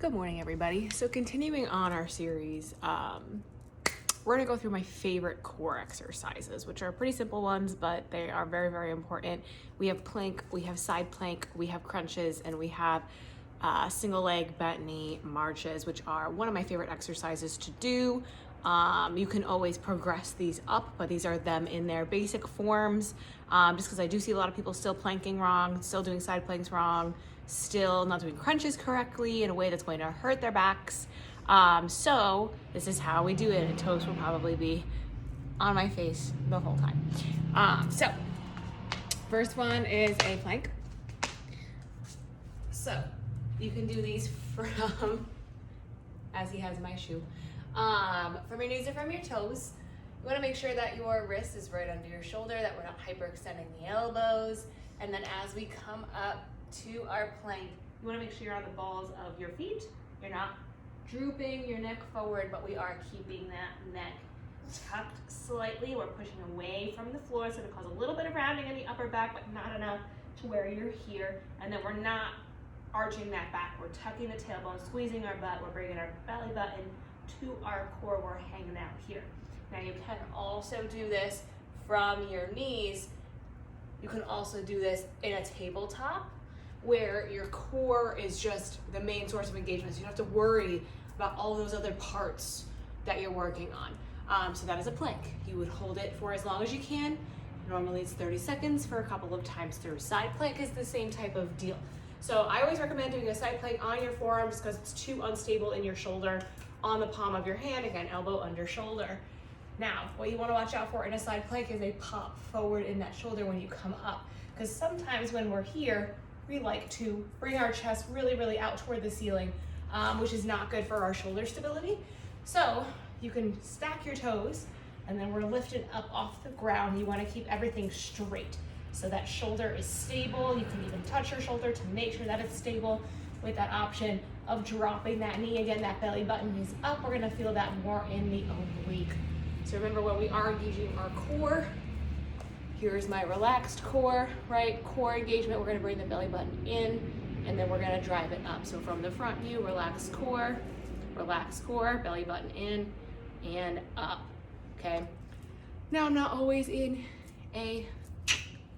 Good morning, everybody. So continuing on our series, we're gonna go through my favorite core exercises, which are pretty simple ones, but they are very, very important. We have plank, we have side plank, we have crunches, and we have single leg bent knee marches, which are one of my favorite exercises to do. You can always progress these up, but these are them in their basic forms, just because I do see a lot of people still planking wrong, still doing side planks wrong, still not doing crunches correctly in a way that's going to hurt their backs. So this is how we do it, and toast will probably be on my face the whole time. So first one is a plank. So you can do these from, as he has my shoe, from your knees or from your toes. You want to make sure that your wrist is right under your shoulder, that we're not hyperextending the elbows. And then as we come up to our plank, you want to make sure you're on the balls of your feet. You're not drooping your neck forward, but we are keeping that neck tucked slightly. We're pushing away from the floor. It's going to cause a little bit of rounding in the upper back, but not enough to where you're here. And then we're not arching that back. We're tucking the tailbone, squeezing our butt. We're bringing our belly button to our core. We're hanging out here. Now you can also do this from your knees. You can also do this in a tabletop where your core is just the main source of engagement. So you don't have to worry about all those other parts that you're working on. So that is a plank. You would hold it for as long as you can. Normally it's 30 seconds for a couple of times through. Side plank is the same type of deal. So I always recommend doing a side plank on your forearm just because it's too unstable in your shoulder, on the palm of your hand, again, elbow under shoulder. Now, what you want to watch out for in a side plank is a pop forward in that shoulder when you come up. Because sometimes when we're here, we like to bring our chest really, really out toward the ceiling, which is not good for our shoulder stability. So you can stack your toes, and then we're lifted up off the ground. You want to keep everything straight so that shoulder is stable. You can even touch your shoulder to make sure that it's stable with that option of dropping that knee. Again, that belly button is up. We're going to feel that more in the oblique. So remember, when we are engaging our core, here's my relaxed core, right? Core engagement, we're gonna bring the belly button in, and then we're gonna drive it up. So from the front view, relaxed core, belly button in and up, okay? Now, I'm not always in a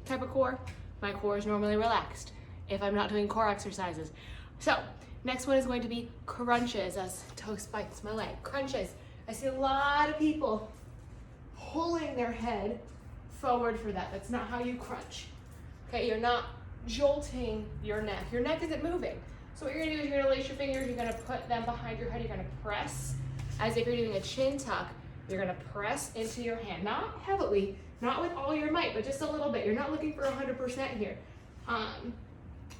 type of core. My core is normally relaxed if I'm not doing core exercises. So next one is going to be crunches, as toast bites my leg. Crunches. I see a lot of people pulling their head forward for that. That's not how you crunch. Okay, you're not jolting your neck. Your neck isn't moving. So what you're gonna do is you're gonna lace your fingers, you're gonna put them behind your head, you're gonna press as if you're doing a chin tuck. You're gonna press into your hand, not heavily, not with all your might, but just a little bit. You're not looking for 100% here.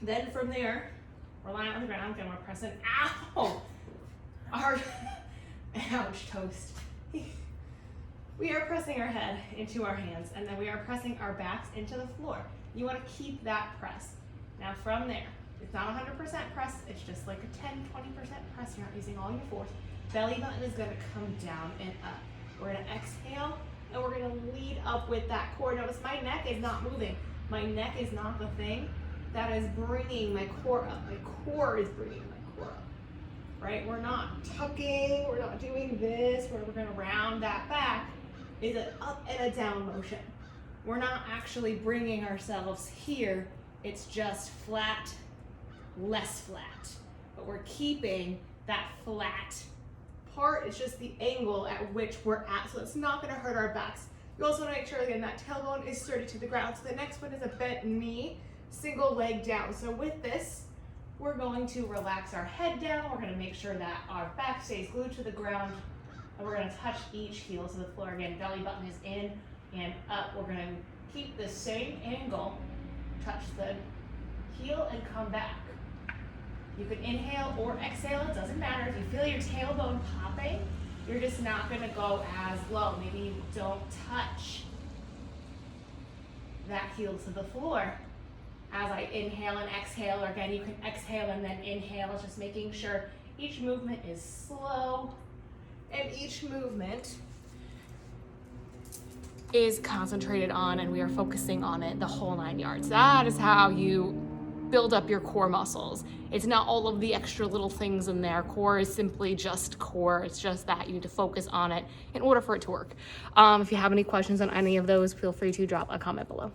Then from there, we're lying on the ground and we're pressing, ow! Ouch, toast. We are pressing our head into our hands, and then we are pressing our backs into the floor. You want to keep that press. Now from there, it's not 100% press, it's just like a 10-20% press. You're not using all your force. Belly button is going to come down and up. We're going to exhale, and we're going to lead up with that core. Notice my neck is not moving. My neck is not the thing that is bringing my core up. My core is bringing my core up, right? We're not tucking, we're not doing this, where we're going to round that back. Is an up and a down motion. We're not actually bringing ourselves here. It's just flat, less flat. But we're keeping that flat part. It's just the angle at which we're at. So it's not gonna hurt our backs. You also wanna make sure, again, that tailbone is sturdy to the ground. So the next one is a bent knee, single leg down. So with this, we're going to relax our head down. We're gonna make sure that our back stays glued to the ground. And we're gonna touch each heel to the floor. Again, belly button is in and up. We're gonna keep the same angle, touch the heel and come back. You can inhale or exhale, it doesn't matter. If you feel your tailbone popping, you're just not gonna go as low. Maybe you don't touch that heel to the floor. As I inhale and exhale, or again, you can exhale and then inhale, just making sure each movement is slow. And each movement is concentrated on, and we are focusing on it the whole 9 yards. That is how you build up your core muscles. It's not all of the extra little things in there. Core is simply just core. It's just that you need to focus on it in order for it to work. If you have any questions on any of those, feel free to drop a comment below.